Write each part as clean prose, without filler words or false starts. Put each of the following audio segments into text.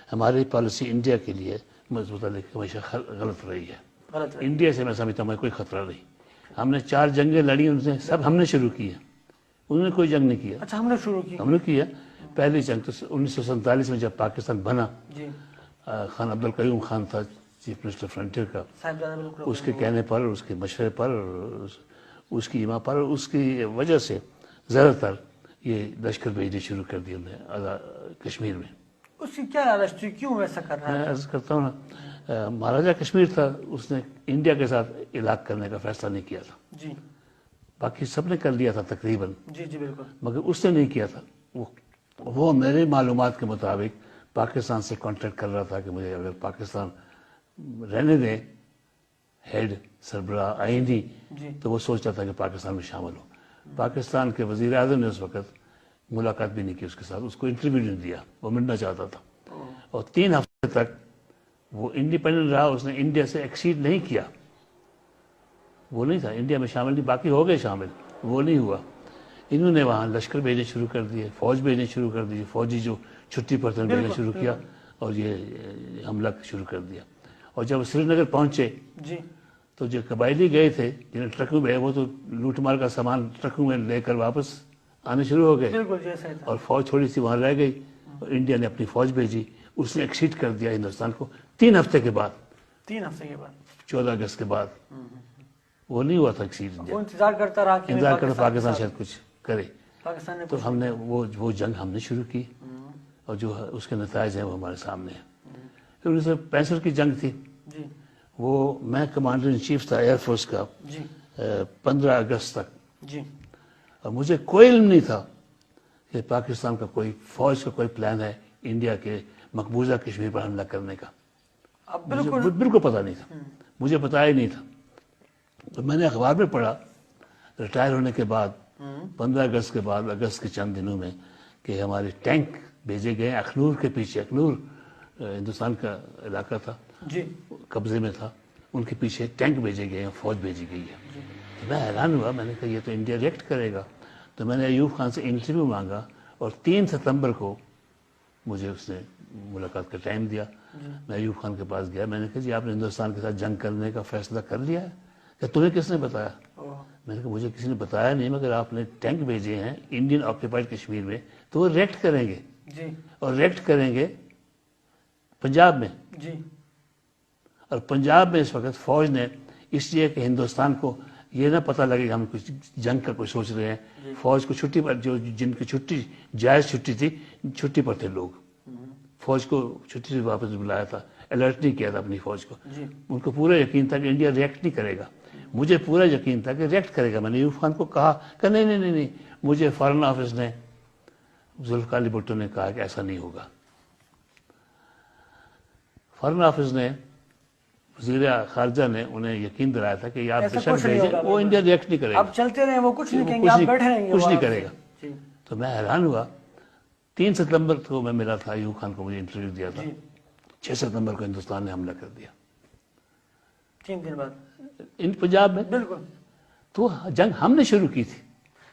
ہماری policy India کے لیے متعلق ہمیشہ غلط رہی ہے. انڈیا سے میں سمجھتا ہوں کوئی خطرہ نہیں. ہم نے 4 جنگیں لڑی، ان سے سب ہم نے شروع کی ہیں، انہوں نے کوئی جنگ نہیں کیا. اچھا، ہم نے شروع کی. ہم نے کیا. پہلی جنگ تو 1947 میں جب پاکستان بنا، خان عبدالقیوم خان تھا چیف منسٹر فرنٹیئر کا، اس کے کہنے پر، اس کے مشورے پر، اس کی ایما پر، اس کی وجہ سے زیادہ تر یہ لشکر بھیجنے شروع کر دیا انہوں نے کشمیر میں. اس کی کیا رجسٹری، کیوں ایسا کر رہا ہے؟ میں عرض کرتا ہوں نا، مہاراجہ کشمیر تھا، اس نے انڈیا کے ساتھ علاقہ کرنے کا فیصلہ نہیں کیا تھا. جی. باقی سب نے کر لیا تھا تقریباً. جی جی بالکل. مگر اس نے نہیں کیا تھا. وہ میرے معلومات کے مطابق پاکستان سے کانٹیکٹ کر رہا تھا کہ مجھے اگر پاکستان رہنے دیں ہیڈ سربراہ آئینی، تو وہ سوچتا تھا کہ پاکستان میں شامل ہو. پاکستان کے وزیر اعظم نے اس وقت ملاقات بھی نہیں کی اس کے ساتھ، اس کو انٹرویو نہیں دیا، وہ ملنا چاہتا تھا. اور 3 ہفتے تک وہ انڈیپینڈنٹ رہا، اس نے انڈیا سے ایکسیڈ نہیں کیا. وہ نہیں تھا انڈیا میں شامل، نہیں، باقی ہو گئے شامل، وہ نہیں ہوا. انہوں نے وہاں لشکر بھیجنے شروع کر دیے، فوج بھیجنے شروع کر دی، فوجی جو چھٹی پر تھے بھیجنا شروع کیا اور یہ حملہ شروع کر دیا. اور جب سری نگر پہنچے تو جو قبائلی گئے تھے جنہیں ٹرکوں میں، وہ تو لوٹ مار کا سامان ٹرکوں میں لے کر واپس آنے شروع ہو گئے، اور فوج تھوڑی سی وہاں رہ گئی. اور انڈیا نے اپنی فوج بھیجی، اس نے ایکسیڈ کر دیا ہندوستان کو 3 ہفتے کے بعد. 14 اگست کے بعد وہ نہیں ہوا تھا ایکسیڈ. انتظار کرتا رہا، انتظار کرتا پاکستان شاید کچھ کرے. تو ہم نے وہ جنگ ہم نے شروع کی، اور جو اس کے نتائج ہیں وہ ہمارے سامنے ہیں. پھر 1965 کی جنگ تھی، وہ میں کمانڈر ان چیف تھا ایئر فورس کا 15 اگست تک، اور مجھے کوئی علم نہیں تھا کہ پاکستان کا کوئی فوج کا کوئی پلان ہے انڈیا کے مقبوضہ کشمیر پر حملہ کرنے کا. بالکل پتہ نہیں تھا، مجھے پتا ہی نہیں تھا. تو میں نے اخبار میں پڑھا ریٹائر ہونے کے بعد 15 اگست کے بعد، اگست کے چند دنوں میں، کہ ہمارے ٹینک بھیجے گئے اخنور کے پیچھے. اخنور ہندوستان کا علاقہ تھا، قبضے میں تھا، ان کے پیچھے ٹینک بھیجے گئے ہیں، فوج بھیجی گئی ہے. تو میں حیران ہوا، میں نے کہا یہ تو انڈیا ریئیکٹ کرے گا. تو میں نے ایوب خان سے انٹرویو مانگا، اور 3 ستمبر کو مجھے اس نے ملاقات کا ٹائم دیا. میں ایوب خان کے پاس گیا، میں نے کہا جی آپ نے ہندوستان کے ساتھ جنگ کرنے کا فیصلہ کر لیا ہے؟ کہ تمہیں کس نے بتایا؟ میں نے کہا مجھے کسی نے بتایا نہیں، مگر آپ نے ٹینک بھیجے ہیں انڈین آکوپائڈ کشمیر میں، تو وہ ریئیکٹ کریں گے، اور ریئیکٹ کریں گے پنجاب میں. اور پنجاب میں اس وقت فوج نے، اس لیے کہ ہندوستان کو یہ نہ پتہ لگے کہ ہم کچھ جنگ کا کوئی سوچ رہے ہیں، فوج کو چھٹی پر، جو جن کی چھٹی جائز چھٹی تھی، چھٹی پر تھے لوگ، فوج کو چھٹی سے واپس بلایا تھا، الرٹ نہیں کیا تھا اپنی فوج کو. ان کو پورا یقین تھا کہ انڈیا ریئیکٹ نہیں کرے گا. مجھے پورا یقین تھا کہ ریئیکٹ کرے گا. میں نے ایوب خان کو کہا کہ نہیں، مجھے فارن آفس نے، ذوالفقار علی بھٹو نے کہا کہ ایسا نہیں ہوگا. فارن آفس نے، وزیر خارجہ نے انہیں یقین دلایا تھا کہ آپ بے شک بھیجیں، وہ انڈیا ریئیکٹ نہیں کرے گا. اب چلتے رہے، وہ کچھ نہیں کہیں گے، آپ بیٹھے رہیں گے، کچھ نہیں کرے گا. تو میں حیران ہوا. 3 ستمبر کو میں ملا تھا ایوب خان کو، مجھے انٹرویو دیا تھا. 6 ستمبر کو ہندوستان نے حملہ کر دیا، 3 دن بعد پنجاب میں. بالکل. تو جنگ ہم نے شروع کی تھی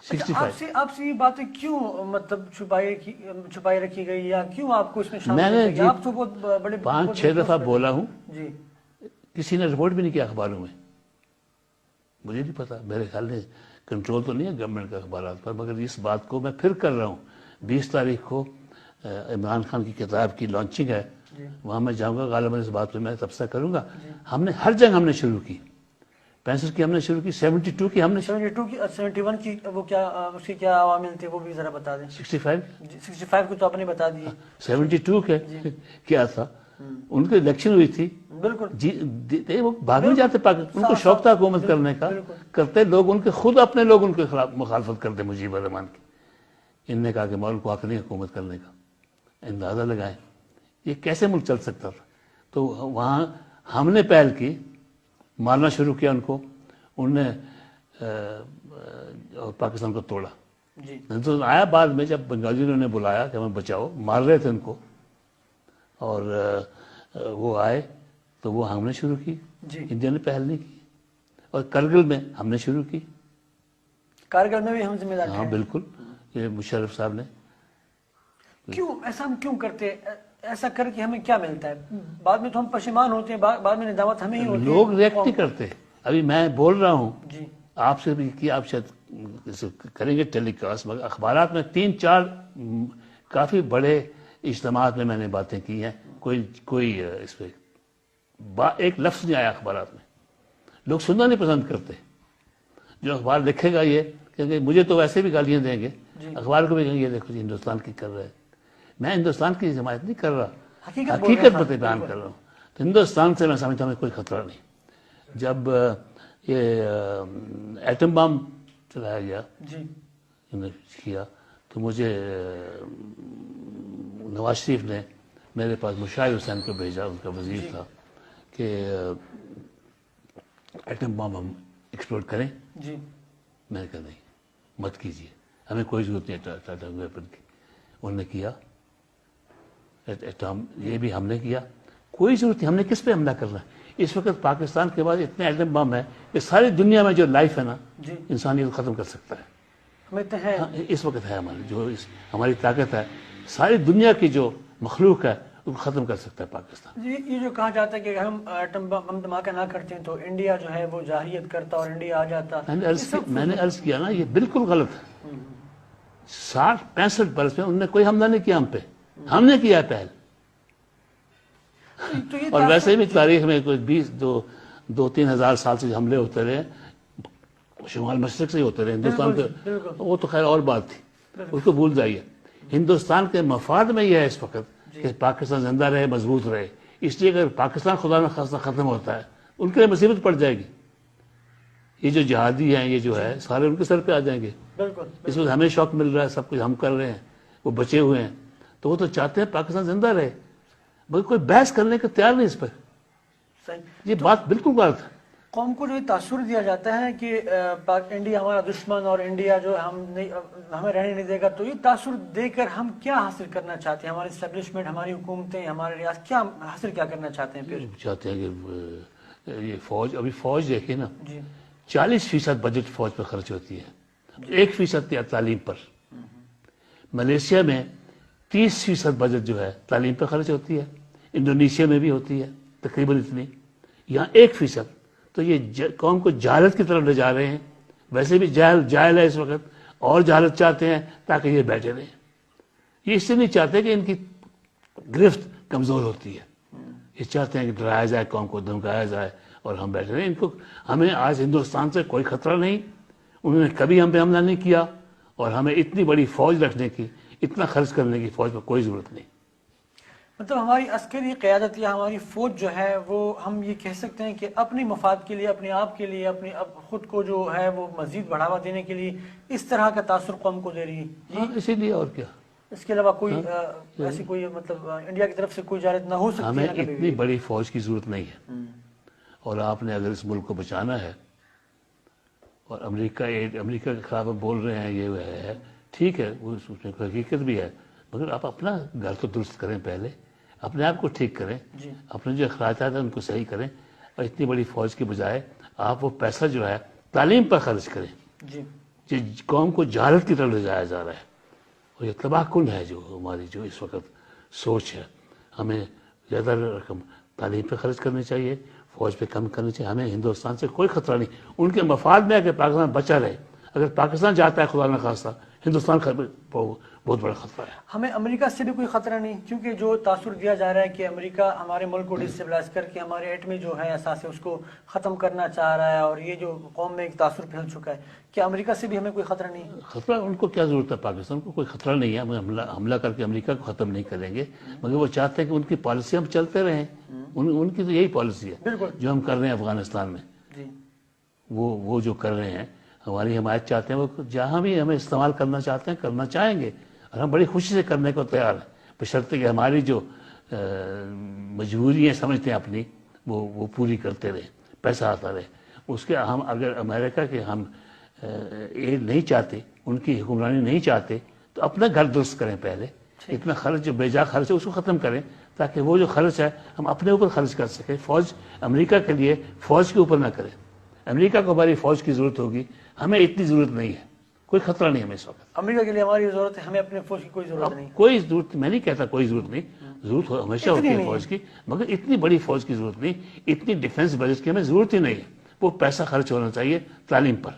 65. آپ سے یہ باتیں کیوں مطلب چھپائی رکھی گئی، یا کیوں آپ کو اس میں شامل؟ میں نے آپ تو بہت بڑے 5-6 دفعہ بولا ہوں، کسی نے رپورٹ بھی نہیں کیا اخباروں میں. مجھے نہیں پتا، میرے خیال میں کنٹرول تو نہیں ہے گورنمنٹ کا اخبارات پر. مگر اس بات کو میں پھر کر رہا ہوں. 20 تاریخ کو عمران خان کی کتاب کی لانچنگ ہے، وہاں میں جاؤں گا، غالباً اس بات پہ میں تبصرہ کروں گا. ہم نے ہر جنگ ہم نے شروع کی. 65 کی ہم نے شروع کی، 72 کی ہم نے، 72 کی، 71 کی وہ کیا، اس کی کیا عوامل تھے وہ بھی ذرا بتا دیں. 65 کو تو آپ نے بتا دی. 72 کے کیا تھا، ان کی الیکشن ہوئی تھی. بالکل. وہ بھاگ نہیں جاتے پاکستان، ان کو شوق تھا حکومت کرنے کا، کرتے لوگ ان کے خود اپنے لوگ ان کے خلاف مخالفت کرتے مجیب الرحمان کی. ان نے کہا کہ مولوی کو حق نہیں حکومت کرنے کا. اندازہ لگائیں یہ کیسے ملک چل سکتا تھا. تو وہاں ہم نے پہل کی، مارنا شروع کیا ان کو. انہوں نے پاکستان کو توڑا. تو آیا بعد میں جب بنگالیوں نے انہیں بلایا کہ ہمیں بچاؤ، مار رہے تھے ان کو، اور وہ آئے تو وہ ہم نے شروع کی. انڈیا نے پہل نہیں کی. اور کرگل میں ہم نے شروع کی. کارگل میں بھی ہم ذمہ دار ہیں. ہاں بالکل. یہ مشرف صاحب نے. کیوں ایسا ہم کیوں کرتے؟ ایسا کر کے ہمیں کیا ملتا ہے؟ بعد میں تو ہم پشیمان ہوتے ہیں، بعد میں ندامت ہمیں ہی ہوتی ہے. لوگ ریئیکٹ نہیں کرتے. ابھی میں بول رہا ہوں جی آپ سے بھی کہ آپ شاید کریں گے ٹیلی کاسٹ، مگر اخبارات میں 3-4 کافی بڑے اجتماعات میں نے باتیں کی ہیں، کوئی اس پہ ایک لفظ نہیں آیا اخبارات میں. لوگ سننا نہیں پسند کرتے. جو اخبار لکھے گا یہ کہ مجھے تو ویسے بھی گالیاں دیں گے، اخبار کو بھی کہیں گے دیکھو جی ہندوستان کی کر رہے ہیں. میں ہندوستان کی حمایت نہیں کر رہا، حقیقت بتا بیان کر رہا ہوں. تو ہندوستان سے میں سمجھتا ہوں کوئی خطرہ نہیں. جب یہ ایٹم بم چلایا گیا کیا تو مجھے نواز شریف نے میرے پاس مشاہد حسین کو بھیجا، ان کا وزیر تھا، کہ ایٹم بم ہم ایکسپلورٹ کریں. میں نے کہا نہیں مت کیجیے، ہمیں کوئی ضرورت نہیں ایٹم ویپن کی. انہوں نے کیا یہ بھی ہم نے کیا، کوئی ضرورت نہیں. ہم نے کس پہ حملہ کرنا ہے؟ اس وقت پاکستان کے بعد اتنے ایٹم بم ہے کہ ساری دنیا میں جو لائف ہے نا انسانیت ختم کر سکتا ہے. اس وقت ہے ہماری طاقت ہے، ساری دنیا کی جو مخلوق ہے اس کو ختم کر سکتا ہے پاکستان. یہ جو کہا جاتا ہے کہ ہم ایٹم بم دھماکہ نہ کرتے ہیں تو انڈیا جو ہے وہ جارحیت کرتا اور انڈیا آ جاتا. میں نے عرض کیا نا یہ بالکل غلط ہے. 60-65 برس میں انہوں نے کوئی حملہ نہیں کیا ہم پہ، ہم نے کیا پہل. اور ویسے بھی تاریخ میں کوئی 2-3 ہزار سال سے حملے ہوتے رہے، شمال مشرق سے ہی ہوتے رہے ہندوستان کے. وہ تو خیر اور بات تھی، اس کو بھول جائیے. ہندوستان کے مفاد میں یہ ہے اس وقت کہ پاکستان زندہ رہے، مضبوط رہے. اس لیے اگر پاکستان خدا نہ خواستہ ختم ہوتا ہے ان کے لیے مصیبت پڑ جائے گی. یہ جو جہادی ہیں یہ جو ہے سارے ان کے سر پہ آ جائیں گے. اس وقت ہمیں شوق مل رہا ہے، سب کچھ ہم کر رہے ہیں، وہ بچے ہوئے ہیں. تو وہ تو چاہتے ہیں پاکستان زندہ رہے، مگر کوئی بحث کرنے کا تیار نہیں اس پر. یہ بات بالکل غلط ہے. قوم کو جو تاثر دیا جاتا ہے کہ انڈیا ہمارا دشمن اور انڈیا جو ہمیں رہنے نہیں دے گا، تو یہ تاثر دے کر ہم کیا حاصل کرنا چاہتے ہیں؟ ہماری اسٹیبلشمنٹ، ہماری حکومتیں، ہمارے ریاست کیا حاصل کیا کرنا چاہتے ہیں؟ پھر چاہتے ہیں کہ یہ فوج، ابھی فوج دیکھیں نا، 40% بجٹ فوج پر خرچ ہوتی ہے، 1% تعلیم پر. ملیشیا میں 30% بجٹ جو ہے تعلیم پر خرچ ہوتی ہے، انڈونیشیا میں بھی ہوتی ہے تقریباً اتنی. یہاں 1%. تو یہ قوم کو جہالت کی طرف لے جا رہے ہیں. ویسے بھی جاہل ہے اس وقت، اور جہالت چاہتے ہیں تاکہ یہ بیٹھے رہیں. یہ اس سے نہیں چاہتے کہ ان کی گرفت کمزور ہوتی ہے، یہ چاہتے ہیں کہ ڈرایا جائے، قوم کو دھمکایا جائے اور ہم بیٹھے رہیں. ہمیں آج ہندوستان سے کوئی خطرہ نہیں، انہوں نے کبھی ہم پہ حملہ نہیں کیا، اور ہمیں اتنی بڑی فوج رکھنے کی، اتنا خرچ کرنے کی فوج پر کوئی ضرورت نہیں. مطلب ہماری عسکری قیادت یا ہماری فوج جو ہے وہ ہم یہ کہہ سکتے ہیں کہ اپنی مفاد کے لیے، اپنے آپ کے لیے، اپنی خود کو جو ہے وہ مزید بڑھاوا دینے کے لیے اس طرح کا تاثر قوم کو دے رہی ہے. اسی لیے اور کیا. اس کے علاوہ کوئی ایسی کوئی مطلب انڈیا کی طرف سے کوئی جارحیت نہ ہو سکتی. ہمیں اتنی بڑی فوج کی ضرورت نہیں ہے. اور آپ نے اگر اس ملک کو بچانا ہے، اور امریکہ کے خلاف بول رہے ہیں یہ ہے ٹھیک ہے، اس میں کوئی حقیقت بھی ہے، مگر آپ اپنا گھر تو درست کریں، پہلے اپنے آپ کو ٹھیک کریں، اپنے جو اخراجات ہیں ان کو صحیح کریں. اور اتنی بڑی فوج کے بجائے آپ وہ پیسہ جو ہے تعلیم پر خرچ کریں. یہ قوم کو جہالت کی طرف لے جایا جا رہا ہے، اور یہ تباہ کن ہے جو ہماری جو اس وقت سوچ ہے. ہمیں زیادہ رقم تعلیم پہ خرچ کرنی چاہیے، فوج پہ کم کرنی چاہیے. ہمیں ہندوستان سے کوئی خطرہ نہیں. ان کے مفاد میں ہے کہ پاکستان بچا رہے. اگر پاکستان جاتا ہے خدا نہ خواستہ، ہندوستان بہت بڑا خطرہ ہے. ہمیں امریکہ سے بھی کوئی خطرہ نہیں، کیونکہ جو تاثر دیا جا رہا ہے کہ امریکہ ہمارے ملک کو ڈسٹیبلائز کر کے ہمارے ایٹمی جو ہے اثاثے اس کو ختم کرنا چاہ رہا ہے، اور یہ جو قوم میں ایک تاثر پھیل چکا ہے. کیا امریکہ سے بھی ہمیں کوئی خطرہ نہیں؟ خطرہ ان کو کیا ضرورت ہے؟ پاکستان کو کوئی خطرہ نہیں ہے. ہم حملہ کر کے امریکہ کو ختم نہیں کریں گے، مگر وہ چاہتے ہیں کہ ان کی پالیسی ہم چلتے رہیں. ان کی تو یہی پالیسی ہے جو ہم کر رہے ہیں افغانستان میں. وہ جو کر رہے ہیں ہماری حمایت چاہتے ہیں، وہ جہاں بھی ہمیں استعمال کرنا چاہتے ہیں کرنا چاہیں گے، اور ہم بڑی خوشی سے کرنے کو تیار ہیں، بشرطے کہ ہماری جو مجبوریاں سمجھتے ہیں اپنی وہ پوری کرتے رہے، پیسہ آتا رہے. اس کے ہم اگر امریکہ کے ہم ایڈ نہیں چاہتے، ان کی حکمرانی نہیں چاہتے، تو اپنا گھر درست کریں پہلے. اتنا خرچ جو بیجا خرچ ہے اس کو ختم کریں، تاکہ وہ جو خرچ ہے ہم اپنے اوپر خرچ کر سکیں. فوج امریکہ کے لیے فوج کے اوپر نہ کریں. امریکہ کو ہماری فوج کی ضرورت ہوگی، ہمیں اتنی ضرورت نہیں ہے. کوئی خطرہ نہیں ہمیں اس وقت. امریکہ کے لیے ہماری ضرورت ہے, ہمیں اپنے فوج کی کوئی ضرورت نہیں. کوئی ضرورت, میں نہیں کہتا کوئی ضرورت نہیں, ضرورت ہمیشہ ہوتی ہے فوج کی, مگر اتنی بڑی فوج کی ضرورت نہیں, اتنی ڈیفنس بجٹ کی ہمیں ضرورت ہی نہیں ہے. وہ پیسہ خرچ ہونا چاہیے تعلیم پر.